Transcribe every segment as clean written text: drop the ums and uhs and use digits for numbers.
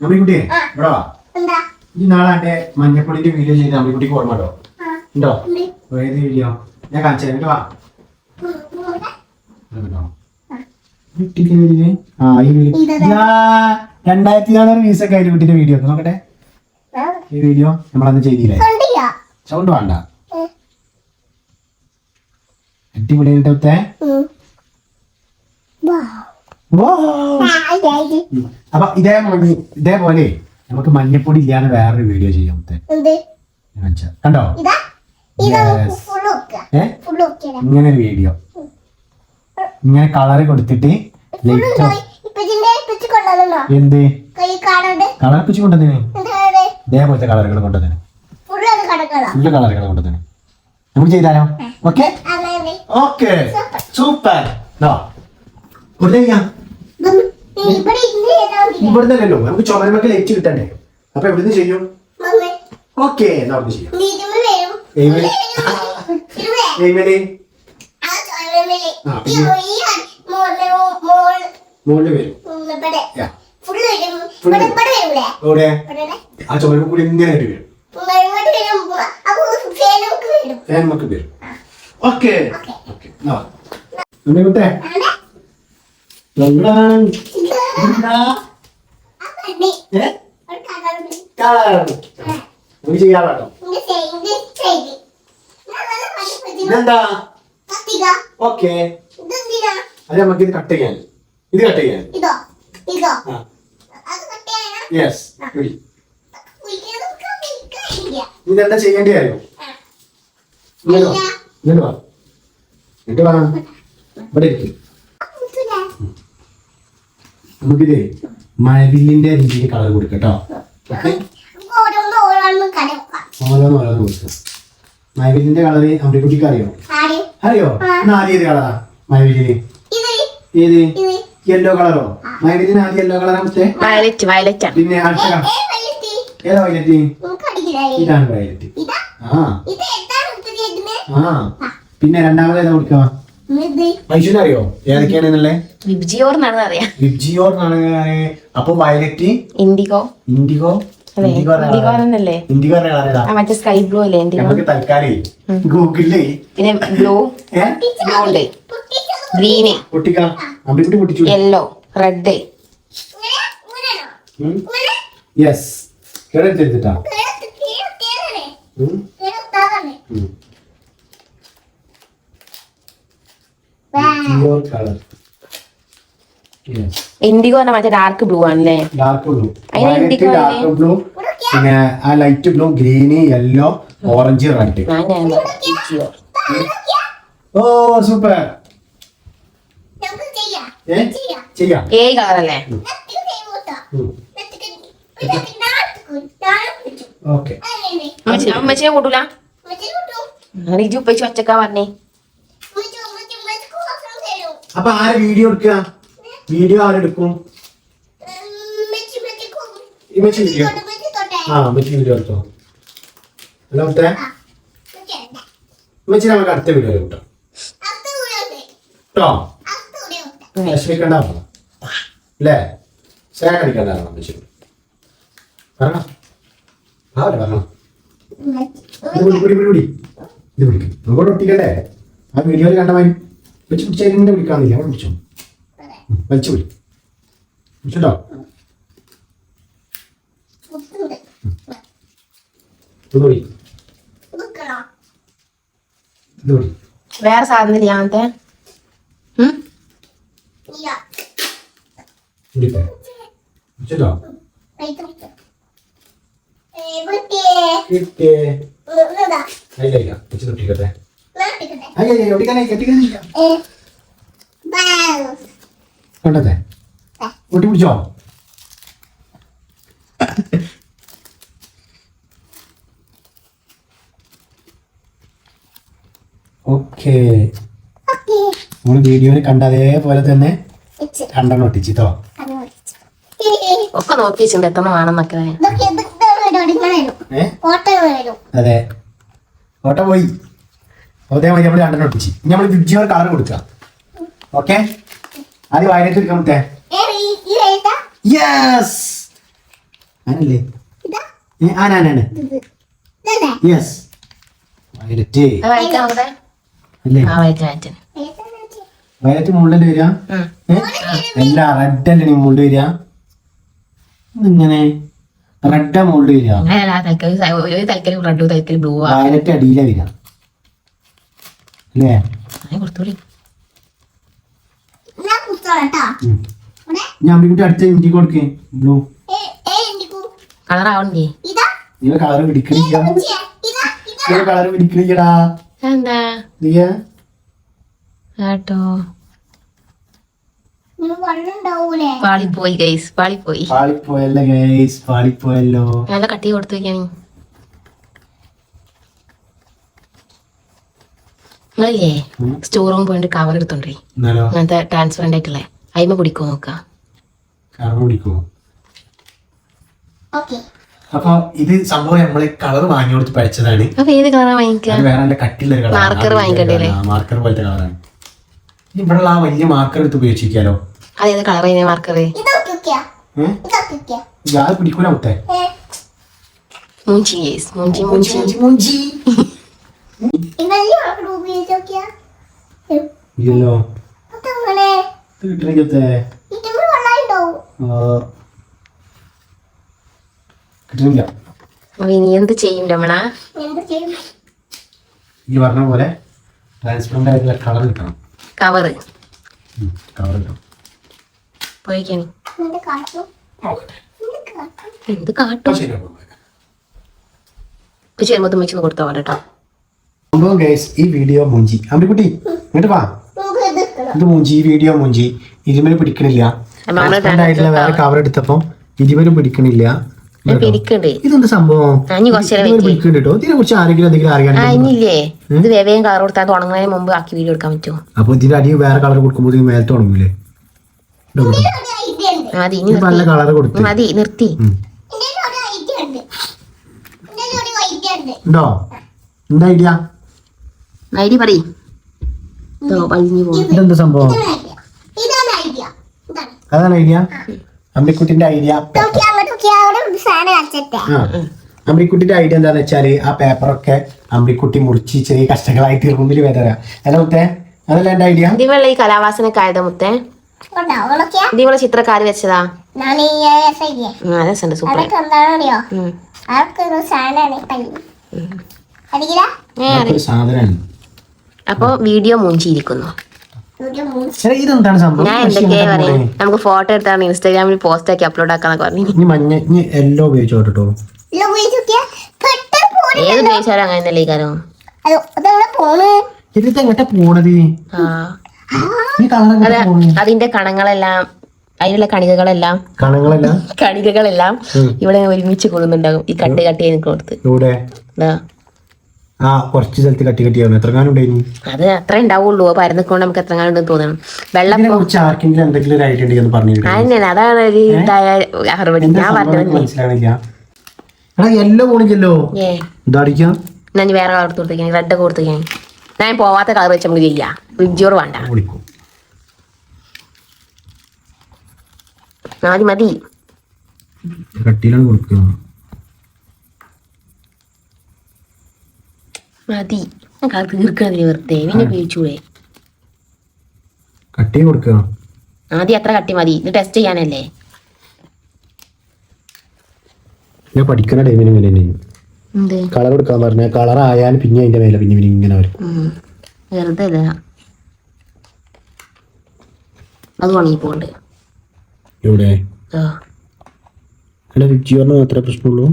അമ്പിക്കുട്ടിയെ ഇവിടെ വാ. ഈ നാളെ മഞ്ഞപ്പൊടിന്റെ വീഡിയോ ചെയ്ത് അമ്പിക്കുട്ടിക്ക് ഓർമ്മ ഉണ്ടോ? ഉണ്ടോ? ഏത് വീഡിയോ? ഞാൻ കാണിച്ചു തരാം. വാ. ആ ഈ വീഡിയോ 2400 വ്യൂസൊക്കെ ആയിട്ട് കുട്ടിന്റെ വീഡിയോ നോക്കട്ടെ. ഈ വീഡിയോ നമ്മളന്ന് ചെയ്തില്ലേ? സൗണ്ട് വേണ്ട. അടിപൊളിയായിട്ടത്തെ അപ്പൊ ഇതേപോലെ നമുക്ക് മഞ്ഞപ്പൊടി ഇല്ലാതെ വേറൊരു വീഡിയോ ചെയ്യാം. കണ്ടോ? ഇങ്ങനെ ഒരു വീഡിയോ ഇങ്ങനെ കളറ് കൊടുത്തിട്ട് എന്ത് കളർ പിച്ച് കൊണ്ടുവന്നേ? ഇതേപോലത്തെ കളറുകൾ കൊണ്ടുവന്നേ, ഫുള്ള് കളറുകൾ കൊണ്ടുവന്നേ. നമുക്ക് ചെയ്താലോ? Okay okay super. ഇവിടുന്നല്ലോ നമുക്ക് ചുമരമൊക്കെ ലയിച്ച് കിട്ടണ്ടേ? അപ്പൊ എവിടുന്ന് ചെയ്യും? ഓക്കെ എന്നാ അവിടുന്ന് ചെയ്യാം. മുകളിൽ വരും. ആ ചുമരമ കൂടി ഇങ്ങനെ ആയിട്ട് വരും. ഫാൻ നമുക്ക് വരും. ഓക്കെ കുട്ടേ നമുക്ക് ചെയ്യാറോ? ഇതെന്താ? ഓക്കെ അതെ, നമുക്ക് ഇത് കട്ട് ചെയ്യാൻ. ഇത് കട്ട് ചെയ്യാൻ. യെസ്. ഇതെന്താ ചെയ്യേണ്ടി അറിയോ? ഇങ്ങോട്ട് വാ. ഇവിടെ ഇരിക്കും. നമുക്കിത് മഴവില്ലിന്റെ രീതിയിൽ കളർ കൊടുക്കട്ടോ. ഓരോന്ന് കൊടുക്കും. മഴവില്ലിന്റെ കളറ് അമ്പിക്കുട്ടിക്ക് അറിയോ? അറിയോ? ആദ്യം ഏത് കളറാ മഴവില്ലിന്? ഏത്? യെല്ലോ കളറോ? മഴവില്ലിന് ആദ്യം യെല്ലോ കളറാ. പിന്നെ അടുത്ത ഏതാ വയലറ്റ്? ഇതാണ് വയലറ്റ്. പിന്നെ രണ്ടാമത് ഏതാ കൊടുക്കുക? ഐശ്വര്യ അറിയോ ഏതൊക്കെയാണെന്നല്ലേ? വിബ്ജിയോർ എന്നാണ് അറിയാം. വിബ്ജിയോർ എന്നാണ്. അപ്പൊ വയലറ്റ്, ഇൻഡിഗോ. ഇൻഡിഗോ മറ്റേ സ്കൈ ബ്ലൂ അല്ലേ? നമുക്ക് തൽക്കാലം ഗൂഗിളില് പിന്നെ ബ്ലൂ ഉണ്ട്, ഗ്രീന്, യെല്ലോ, റെഡ്. യെസ് കേട്ടാ. ഇൻഡിഗോ പറഞ്ഞാൽ മറ്റേ ഡാർക്ക് ബ്ലൂ ആണല്ലേ? ഡാർക്ക് ബ്ലൂ, പിന്നെ ആ light blue, green, yellow, orange, red. ഓ സൂപ്പർ. ചെയ്യാം. ഏഴ് കളറല്ലേ? ഓക്കെ. അമ്മച്ചിനെ കൂട്ടൂല? റിജു ഉപ്പച്ചി ഒച്ചക്കാ പറഞ്ഞേ. അപ്പൊ ആരെ വീഡിയോ എടുക്കുക? വീഡിയോ ആരെടുക്കും? വീഡിയോ വീഡിയോ എടുത്തോ. അല്ല മുത്തേ, ഉമ്മച്ചി നമുക്ക് അടുത്ത വീഡിയോ കിട്ടും കേട്ടോ. വിഷമിക്കണ്ട അല്ലേ? സേനടിക്കണ്ടാണോ ഉമ്മച്ചി? പറഞ്ഞോ പറഞ്ഞോ. ഇത് പിടിക്കും. നമുക്കോട്ട് ഒട്ടിക്കണ്ടേ? ആ വീഡിയോയിൽ കണ്ട മാതിരി വെച്ച് പിടിച്ചതിനെ പിടിക്കാന്നില്ല. അവിടെ പിടിച്ചോ, വലിച്ചു പിടി. പിടിച്ചോ. വേറെ സാധനം ഞാനത്തെ കണ്ടത്തെ ഒട്ടി പിടിച്ചോ. ഓക്കെ, നമ്മള് വീഡിയോയിൽ കണ്ട അതേപോലെ തന്നെ രണ്ടെണ്ണം ഒട്ടിച്ചിട്ടോ. ഒക്കെ നോക്കി വെച്ചിട്ടുണ്ട് എത്ര വേണമെന്നൊക്കെ. അതെ, ഓട്ട പോയി. അതേമാതിരി നമ്മൾ രണ്ടെണ്ണം ഒട്ടിച്ച്. ഇനി നമ്മൾ വിബ്ജിയോർ കളർ കൊടുക്കുക. ഓക്കെ, ആദ്യം വയലറ്റ് എടുക്കാൻ മുത്തേ. യെസ്, ആനല്ലേ ആനാനാണ് യെസ് വയലറ്റ് അല്ലേ വയലറ്റ് മുകളിൽ വരിക എല്ലാ റെഡ് അല്ലേ മുകളിൽ വരിക ഇങ്ങനെ റെഡാ മുകളിൽ വരിക വയലറ്റ് അടിയിലെ വരിക അല്ലേ ഞാൻ അമ്പിക്കുട്ടി അടുത്ത ഇന്ത്യ കൊടുക്കേ ബ്ലൂ കളറാവണ്ടേ നീ കളർ പിടിക്കണില്ല നീ കളർ പിടിക്കണില്ലടാ എന്താ നീയ കേട്ടോ പാളിപ്പോയി ഗൈസ് പാളിപ്പോയി പാളിപ്പോയല്ലോ ഗൈസ് പാളിപ്പോയല്ലോ നല്ല കട്ടി കൊടുത്തു വെക്കാണി നിങ്ങളില്ലേ സ്റ്റോർ റൂം പോയിട്ട് കവർ എടുത്തോണ്ടേ എന്നാലോ അങ്ങനത്തെ ട്രാൻസ്പെറന്റ് ആയിട്ടുള്ള അയിമ പിടിക്കോ നോക്കാം കളർ പിടിക്കുമോ അപ്പൊ ഇത് സംഭവം നമ്മള് കളർ വാങ്ങി കൊടുത്ത് പഠിച്ചതാണ് അപ്പൊ ഏത് കളറാ വാങ്ങിക്കുക അത് വേറെ നല്ല കട്ടിയുള്ള മാർക്കർ വാങ്ങിക്കണ്ടേ മാർക്കർ പോലത്തെ കളറാണ് ഇവിടെ ആ വലിയ മാർക്കർ എടുത്ത് ഉപയോഗിച്ചിരിക്കാലോ അതേത് കളർ മാർക്കർ ഞാൻ പിടിക്കൂല മുത്തേ മൂഞ്ചി ഗൈസ് മൂഞ്ചി മൂഞ്ചി മുഞ്ചി ഇല്ലല്ലോ കിട്ടണിക്കത്തെ കിട്ടുന്നില്ല ഇനി എന്ത് ചെയ്യും രമണ ഈ പറഞ്ഞ പോലെ ട്രാൻസ്പെറന്റ് ആയിട്ടുള്ള കളർ കിട്ടണം കവറ് കളർ കിട്ടണം പോയിക്കാണി എന്ത് കാട്ടും ഇപ്പൊ ചെയ്യുമ്പോ തുമ്മിച്ചൊന്ന് കൊടുത്താ പോലെ കേട്ടോ സംഭവം ഗൈസ് ഈ വീഡിയോ മുഞ്ചി അമ്പിക്കുട്ടി ഇങ്ങോട്ട് വാ ഇത് മുഞ്ചി ഈ വീഡിയോ മുഞ്ചി ഇരുമല് പിടിക്കണില്ല ട്രാൻസ്പെറന്റ് ആയിട്ടുള്ള വേറെ കവർ എടുത്തപ്പം ഇരുമലും പിടിക്കണില്ല പിടിക്കണ്ടേ ഇതെന്ത് സംഭവം ഇനി കുറച്ചേരം പിടിക്കണ്ട് കേട്ടോ ഇതിനെ കുറിച്ച് ആരെങ്കിലും എന്തെങ്കിലും അറിയാൻ ഇനിയില്ലേ ഇത് വേവേം കളർ കൊടുത്താൽ തുടങ്ങുന്നതിന് മുമ്പ് ആക്കി വീഡിയോ എടുക്കാൻ പറ്റുമോ അപ്പൊ ഇതിന്റെ അടി വേറെ കളർ കൊടുക്കുമ്പോൾ ഇത് മേലത്തെ തുടങ്ങൂലേ മതി ഇനി നല്ല കളർ കൊടുത്തു മതി നിർത്തി ഉണ്ടോ എന്താ ഐഡിയ ഐഡിയ പറയും വലിഞ്ഞു പോകും ഇതെന്ത് സംഭവം അതാണ് ഐഡിയ അമ്പിക്കുട്ടിന്റെ ഐഡിയ അമ്പിക്കുട്ടിന്റെ ഐഡിയ എന്താന്ന് വെച്ചാല് ആ പേപ്പറൊക്കെ അമ്പിക്കുട്ടി മുറിച്ച് ചെറിയ കഷ്ടങ്ങളായിട്ട് റൂമിൽ വരാ അല്ല മുത്തേ അതല്ല എന്റെ ഐഡിയ ഇതിവള്ള ഈ കലാവാസനൊക്കെ ആയതാ മുത്തേ ഇതിവളെ ചിത്രക്കാര് വെച്ചതാ രസമുണ്ട് സൂപ്പർ സാധനമാണ് അപ്പൊ വീഡിയോ മൂഞ്ചിയിരിക്കുന്നു ഇതെന്താണ് സംഭവം ഞാൻ എന്തൊക്കെയാ പറയും നമുക്ക് ഫോട്ടോ എടുത്താണ് ഇൻസ്റ്റാഗ്രാമിൽ പോസ്റ്റ് ആക്കി അപ്ലോഡ് ആക്കാന്നൊക്കെ പറഞ്ഞു ഇനി മഞ്ഞ ഇനി എല്ലോ ഉപയോഗിച്ചോ കേട്ടോ ഏത് ഉപയോഗിച്ചാലും അങ്ങനെ തന്നെ കാര്യം ഇതിട്ട് എങ്ങോട്ടാ പോണത് ഈ കളർ അതിന്റെ കണങ്ങളെല്ലാം അതിലുള്ള കണികകളെല്ലാം ഇവിടെ ഒരുമിച്ച് കൊള്ളുന്നുണ്ടാകും ഈ കട്ട് നിൽക്കുന്നിടത്ത് ഇവിടെ ആ കുറച്ച് സ്ഥലത്ത് കട്ടിയാവും എത്ര കാലം ഉണ്ടായിരുന്നു അത് അത്ര ഉണ്ടാവുള്ളൂ പരന്നിക്കൊണ്ട് നമുക്ക് എത്ര കാലം ഉണ്ടെന്ന് തോന്നണം വെള്ളം ആർക്കെങ്കിലും എന്തെങ്കിലും ഒരു ഐഡിയ ഉണ്ടെന്ന് പറഞ്ഞു അതന്നെയാണ് അതാണ് ഒരു ഇതായ അറുപടി ഞാൻ പറഞ്ഞത് മനസ്സിലാണില്ല എല്ലോ പോണില്ലല്ലോ ഇതടിക്കാം ഞാൻ വേറെ കളർ എടുത്ത് കൊടുത്തേക്കാണ് റെഡ് ഒക്കെ കൊടുത്തേക്കാണ് ഞാൻ പോവാത്ത കളർ വെച്ച് നമുക്ക് ചെയ്യാം ഫ്രിഡ്ജോട് വേണ്ട മതി മതി കട്ടിയിലാണ് കൊടുക്കുക മതി തീർക്കണതിന് വെറുതെ പിന്നെ ഉപയോഗിച്ചൂടെ കട്ടി കൊടുക്കുക ആദ്യം അത്ര കട്ടി മതി ഇത് ടെസ്റ്റ് ചെയ്യാനല്ലേ ഞാൻ പഠിക്കുന്ന ടൈമിന് ഇങ്ങനെ കളർ കൊടുക്കാൻ പറഞ്ഞ കളർ ആയാലും പിന്നെ അതിന്റെ മേലെ പിന്നെ ഇങ്ങനെ വരും വെറുതെ അല്ല അത് ഉണങ്ങി പോണ്ട് ഇവിടെ അല്ല വിജിയോറിന് മാത്രമേ പ്രശ്നമുള്ളൂ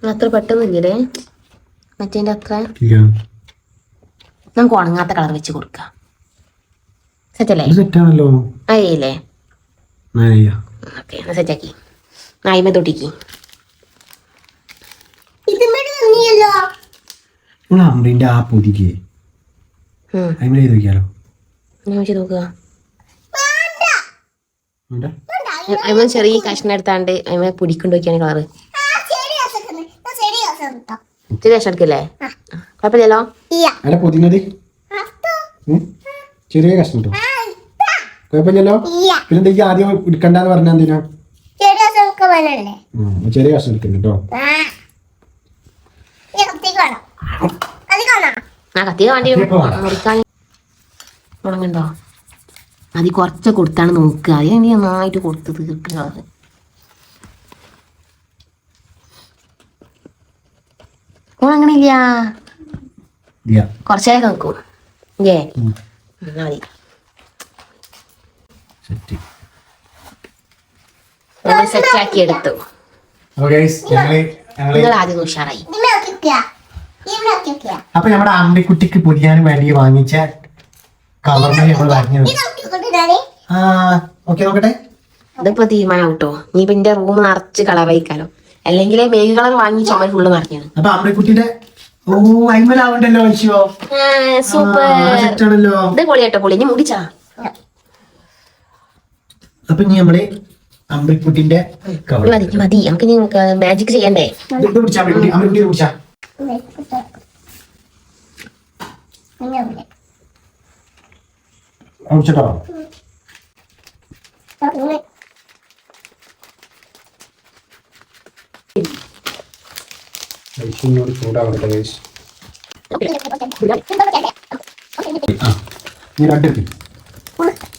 അത്ര പെട്ടെന്നില്ലേ മറ്റേന്റെ അത്ര ഇല്ല നമുക്ക് ഉണങ്ങാത്ത കളർ വെച്ച് കൊടുക്കാം സെറ്റല്ലേ സെറ്റാണല്ലോ അയ്യല്ലേ ഓക്കെ എന്നാ സെറ്റാക്കി ആയിമ തൊട്ടിക്ക് അമ്രിന്റെ ആ പൊതിക്ക് അയിമ ചെയ്ത് നോക്കിയാലോ ഞാൻ വെച്ച് നോക്കുക അയിമ ചെറിയ കഷ്ണം എടുത്താണ്ട് അയിമ പിടിക്കൊണ്ട് നോക്കിയാണ് കളറ് ഇത്തിരി കഷ്ണം എടുക്കില്ലേ കുഴപ്പമില്ലല്ലോ അല്ല പൊതിനത് ചെറിയ കഷ്ണം കുഴപ്പമില്ലല്ലോ. പിന്നെ ഈ ആദ്യം എടുക്കണ്ടെന്ന് പറഞ്ഞാൽ എന്തിനാ? ചെറിയ കഷ്ണം എടുക്കുന്നു കേട്ടോ. കത്തി വേണ്ടി മുറിക്കാൻ തുടങ്ങണ്ടോ? അത് കുറച്ച് കൊടുത്താണ് നോക്കുക. അത് നീ നന്നായിട്ട് കൊടുത്ത് തീർക്കുന്നത്. അങ്ങനെ ഇല്ല, കുറച്ചേരം നോക്കൂ. ഏ മതി. നമ്മൾ സെറ്റാക്കി എടുത്തു. നിങ്ങൾ ആദ്യം ഉഷാറായി. അപ്പൊ നമ്മുടെ അമ്മിക്കുട്ടിക്ക് പൊതിയാനും വേണ്ടി വാങ്ങിച്ച കവറിന് നമ്മൾ വാങ്ങിയത്. ഓക്കെ നോക്കട്ടെ. ഇതിപ്പോ തീരുമാനം കേട്ടോ. നീ ഇപ്പൊ എന്റെ റൂം നിറച്ച് കളർ ആയിക്കാലോ. അല്ലെങ്കിൽ മേഘ കളർ വാങ്ങി ചുമൽ ഫുള്ള് നിറഞ്ഞാണ്. അപ്പൊ അമ്മിക്കുട്ടിയുടെ അയിമലാവണ്ടല്ലോ മനുഷ്യോ. സൂപ്പർ. ഇത് പൊളിയാട്ടോ, പൊളി. ഇനി മുടിച്ചാ. അപ്പൊ ഇനി നമ്മള് അമ്മിക്കുട്ടിന്റെ മതി മതി. നമുക്ക് ഇനി മാജിക് ചെയ്യണ്ടേ? പിടിച്ചാ ോ ചൂടാവട്ടെ.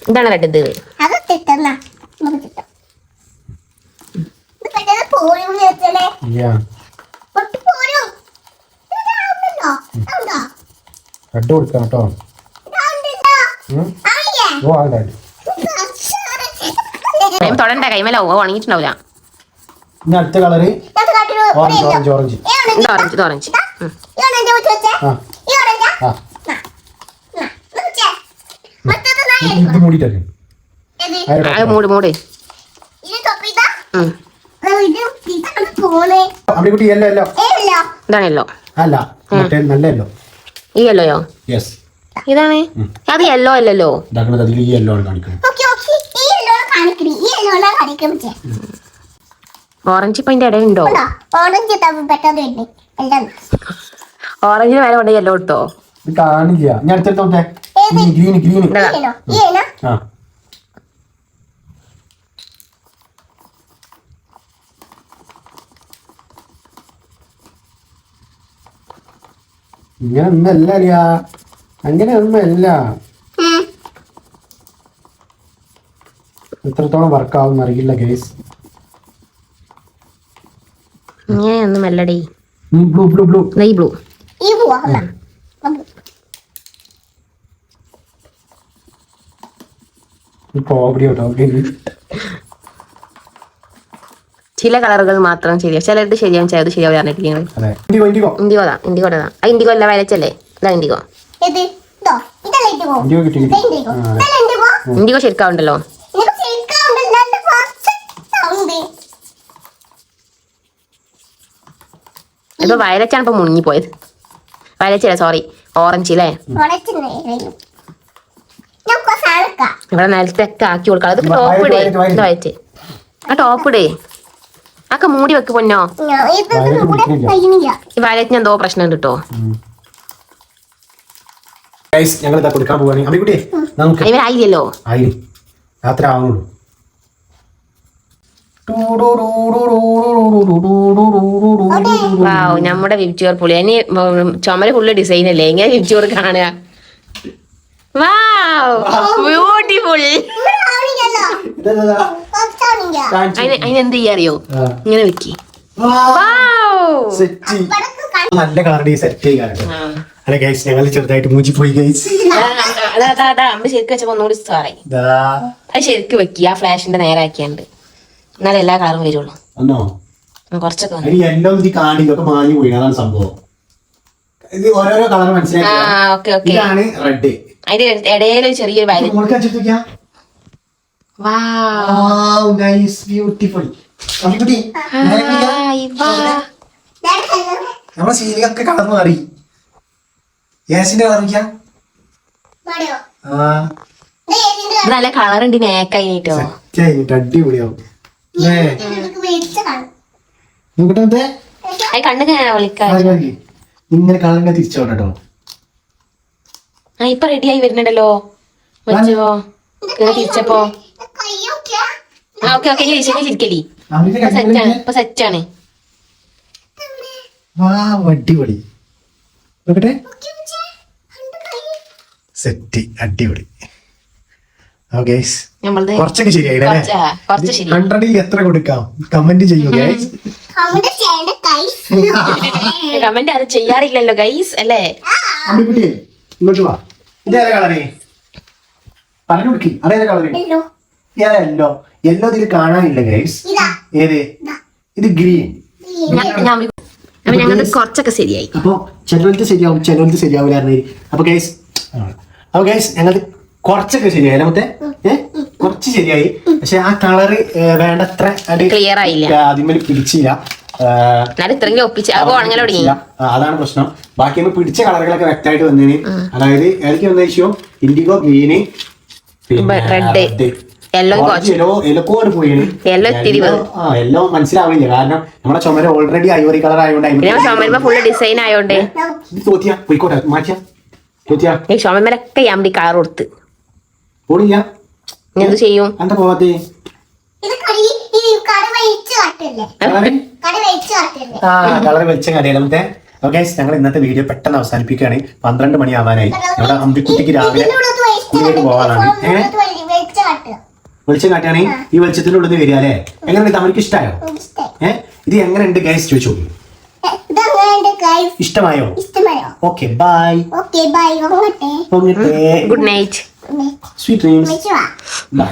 ഇതാണ് റെഡ്. ഇത് റെഡ് കൊടുക്കാം കേട്ടോ. തൊടണ്ട, കൈമേല ഉണങ്ങിയിട്ടുണ്ടാവില്ല. അടുത്ത colour orange orange orange orange orange. ഇത് മൂടിട്ടല്ലേ? മൂട് മൂട്. അമ്മിക്കുട്ടി യെല്ലോ യെല്ലോ. ഇതാണല്ലോ. അല്ല മറ്റേ നല്ല യെല്ലോ. ഈ യെല്ലോയോ? യെസ്, ഇതാണ്. അത് യെല്ലോ അല്ലല്ലോ. അതിൽ ഈ യെല്ലോ ആണ് കാണിക്കുന്നത്. ഓറഞ്ച് ഇപ്പൊ അതിന്റെ ഇടയുണ്ടോ? ഓറഞ്ചിന് വില കൊണ്ട് യെല്ലോ ഇട്ടോ. ഇത് കാണില്ല. ഞാൻ അടുത്തെടുത്ത് നോക്കേ. Green green. ആ ഇങ്ങനെ ഒന്നല്ല അലിയാ, അങ്ങനെ ഒന്നല്ല. എത്രത്തോളം വർക്കാവും അറിയില്ല ഗൈസ്. ഒന്നും മെല്ലടി. Blue blue blue. ഈ ബ്ലൂ. ചില കളറുകൾ മാത്രം ശരിയാ, ചിലത് ശരിയാവും, ചിലത് ശരിയാവും പറഞ്ഞിട്ടില്ല. ഇൻഡിഗോതാ. ഇൻഡിഗോതാ. ആ ഇൻഡിഗോ അല്ല, വയലറ്റല്ലേ? ഇതാ ഇൻഡിഗോ. ഇൻഡിഗോ ശരിക്കാവുണ്ടല്ലോ. ഇപ്പൊ വയലറ്റാണ് ഇപ്പൊ മുങ്ങിപ്പോയത്. വയലറ്റല്ല, സോറി, ഓറഞ്ച് അല്ലേ? ഇവിടെ നിലത്തൊക്കെ ആക്കി കൊടുക്കാം. അത് ടോപ്പ് ഇടേ. ഇത് വയറ്റ്. ആ ടോപ്പ് ഇടേ. ഒക്കെ മൂടി വെക്ക് പൊന്നോ. ഈ വയലറ്റിന് എന്തോ പ്രശ്നം ഉണ്ട് കേട്ടോ. ഇവരായില്ലല്ലോ. രാത്രി ആവുന്നുള്ളൂ. വാവ്, നമ്മുടെ വിബ്ചോർ പൊളി. ഇനി ചുമര് ഫുള്ള് ഡിസൈൻ അല്ലേ? എങ്ങനെ വിബ്ചോർ കാണുക? വാവ്, ബ്യൂട്ടിഫുൾ. അതിനെന്ത് ചെയ്യാ അറിയോ? ഇങ്ങനെ വെക്കി. നല്ല കളർ സെറ്റ് ചെയ്യാറുണ്ട്. അല്ലെ ഗൈസ്, ഞങ്ങൾ ചെറുതായിട്ട് മൂഞ്ചി പോയി ഗൈസ്. അമ്മ ശരിക്കും വെച്ചപ്പോ ഒന്നുകൂടി സാറേ. അത് ശരിക്കും വെക്കി. ആ ഫ്ലാഷിന്റെ നേരാക്കിയാണ്ട് എന്നാലും എല്ലാ കളറും വരുള്ളൂ. കുറച്ചൊക്കെ യെല്ലോ കാണിക്കൊക്കെ മാഞ്ഞു പോയി. അതാണ് സംഭവം. ഇത് ഓരോരോ കളർ മനസ്സിലാക്കി. ഇതാണ് റെഡ്. അതിന്റെ ഇടയില് ചെറിയൊരു വയലറ്റ്. നമ്മളെ സീലിയൊക്കെ കളർ മാറി. യേസിന്റെ കളർ നല്ല കളർ ഉണ്ട്. നേക്കായിട്ടോ അടിപൊളിയാവും. കണ്ണു വിളിക്കാം. ഇങ്ങനെ കളറിനെ തിരിച്ചോട്ടോ. ഇപ്പൊ റെഡി ആയി വരുന്നുണ്ടല്ലോ. വെച്ചോ. ഇങ്ങനെ തിരിച്ചപ്പോ ആ ഓക്കെ ഓക്കെ ചിരിക്കലി ഇപ്പൊ സെറ്റാണ്. അടിപൊളി നോക്കട്ടെ, സെറ്റ് അടിപൊളി. നമ്മളത് കുറച്ചൊക്കെ ശരിയായില്ലേ? കുറച്ച് ശരി. 100ൽ എത്ര കൊടുക്കാം? കമന്റ് ചെയ്യൂ ഗൈസ്. കമന്റ് അത് ചെയ്യാറില്ലല്ലോ ഗൈസ് അല്ലേ? അമ്പിക്കുട്ടിയെ ഇങ്ങോട്ട് വാ. ഇതേതാ കളറേ? പറഞ്ഞു കൊടുക്കി. അതേതാ കളറ്? യെല്ലോ. യെല്ലോ ഇതിൽ കാണാനില്ല ഗൈസ്. ഏത്? ഇത് ഗ്രീൻ. ഞങ്ങൾക്ക് കുറച്ചൊക്കെ ശരിയായി. അപ്പൊ ചിലവർക്ക് ശരിയാവും, ചിലവർക്ക് ശരിയാവില്ല. അപ്പൊ ഗൈസ് ഞങ്ങൾക്ക് കുറച്ചൊക്കെ ശരിയായി. മറ്റേ കുറച്ച് ശരിയായി. പക്ഷെ ആ കളറ് വേണ്ടത്ര ക്ലിയർ ആയില്ല, ആദ്യമേ പിടിച്ചില്ല. അതാണ് പ്രശ്നം. ബാക്കി നമ്മൾ പിടിച്ച കളറുകളൊക്കെ വ്യക്തമായിട്ട് വന്നേന്. അതായത് ഏതൊക്കെ വന്ന വിഷയം ഇൻഡിഗോ, ഗ്രീന്, റെഡ്, എല്ലോട് പോയിന്. എല്ലോ മനസ്സിലാവില്ല, കാരണം നമ്മുടെ ചുമര ഓൾറെഡി ഐവറി കളർ ആയതുകൊണ്ട് ഫുള്ള് ഡിസൈൻ ആയോണ്ട് തോറ്റിയാ പോയിക്കോട്ടെ, മാറ്റിയാ തോറ്റിയാ ചുമരൊക്കെ ഞാൻ കളർ കൊടുത്ത് ഓടില്ല. എന്ത് ചെയ്യും? എന്താ പോവാത്തേ? കളർ വെച്ച കടയിലത്തെ. ഓക്കെ, ഞങ്ങൾ ഇന്നത്തെ വീഡിയോ പെട്ടെന്ന് അവസാനിപ്പിക്കുകയാണ്. 12 മണി ആവാനായി. നമ്മുടെ അമ്പിക്കുട്ടിക്ക് രാവിലെ സ്കൂളിലേക്ക് പോകാനാണ്. വെളിച്ചം കാട്ടുകയാണെങ്കിൽ ഈ വെളിച്ചത്തിന്റെ ഉള്ളിൽ വരിക അല്ലേ? എങ്ങനെയുണ്ട്? തമിഴ്ക്ക് ഇഷ്ടമായോ? ഇത് എങ്ങനെയുണ്ട് ഗൈസ് ചോദിച്ചു. ഇഷ്ടമായോ? Okay bye. Good night, sweet dreams. By.